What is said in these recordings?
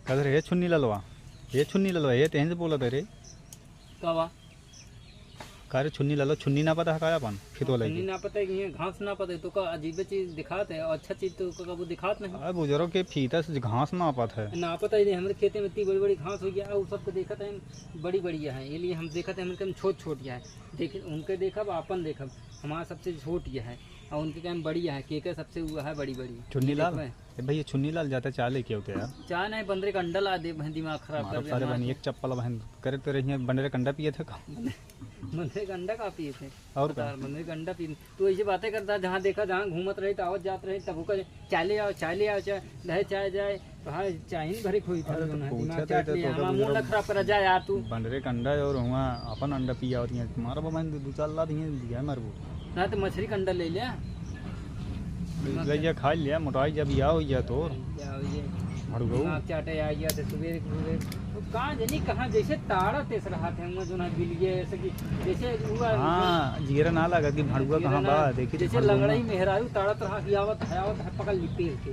कदर ये छुन्नी ललवा ये तेहन से बोला तेरे कवा कारे छुन्नी ललो छुन्नी ना पता है काया अपन खेतो लगी नहीं ना पता है कि ये घास ना पता है तो का अजीब चीज दिखाते है और अच्छा चीज तो का वो दिखात नहीं। अरे बुजुर्ग के फीता से घास ना पाता है ना पता है हमारे खेते में इतनी बड़ी बड़ी घास हो गया और सबको देखा था बड़ी बढ़िया है, ये लिए हम देखा था हमारे छोट छोट है देखे उनके देखा अपन देखा हमारा सबसे छोट यह है और उनके काम बढ़िया है केके सबसे हुआ है बड़ी बड़ी चुन्नी लाल भैया चुन्नी लाल जाता चाह लेके होते यार चाह नहीं बंदरे का अंडा ला दे दिमाग खराब कर सारे बहन एक चप्पल बहन करे तो रही बंदरे का अंडा पिए थे का बंदरे का अंडा का पिए थे और क्या बंदरे का अंडा पी तो ऐसी बातें करता जहाँ देखा जहाँ घूमत रहे तो आवत जात रहे तब का चाले आओ चाहे चाहे जाए हाँ चाहे नहीं भरे खोई था मुंह खराब करा जाए यार तू बंदरे का अंडा और हुआ अपन अंडा पिया होती है तुम्हारा बहन 2-4 लाख दिया मेरे को ना तो मछली का अंडा ले लिया गैया खा लिया मोटाई जब या हो गया तो चाटे आ गया थे सुबह तो कहाँ जनी कहाँ जैसे ताड़ा तेस रहा थे जो ना बिलिए ऐसे कि जैसे हाँ जीरा ना लगा कि भड़ुआ कहाँ बा देखी जैसे लंगड़ाई मेहरारू ताड़त रहा कि आवत है पकड़ ली पेड़ के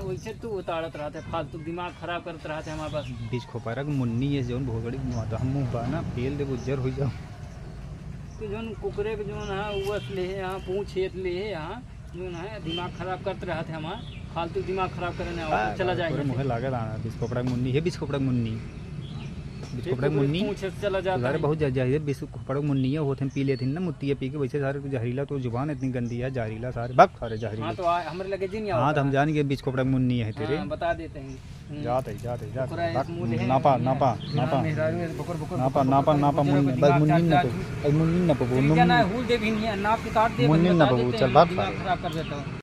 वैसे तू वो ताड़त रहा थे फालतू दिमाग खराब करते रहा थे हमारे पास बीच खोपारा मुन्नी है जो बहुत बड़ी हम मुँह बा ना पेल दे गुजर हो जाओ तो जो कुकरे के जो है वो ले यहाँ पूछ छेत ले यहाँ जो है दिमाग खराब करते रहा थे हमारा फालतू दिमाग खराब करने चला जाएगा मुझे लगे लाना बीच खोपड़ा मुन्नी है बीच खोपड़ा मुन्नी चला जाता है बहुत जहरीला बीच खोपड़ा मुन्नी है होते पी लेते ना मुत्ती पी के वैसे सारे जहरीला तो जुबान इतनी गंदी है जहरीला सारे बक सारे जहरीला। हाँ तो हमारे लगे जी नहीं हाँ तो हम जानेंगे बीच खोपड़ा मुन्नी है तेरे बता देते हैं जाते नापा नापा नापा नापा नापा नापा मुन्नी बस मुन्नी ना पबो नाप के काट दे मुन्नी ना पबो चल बात खराब कर देता हूँ।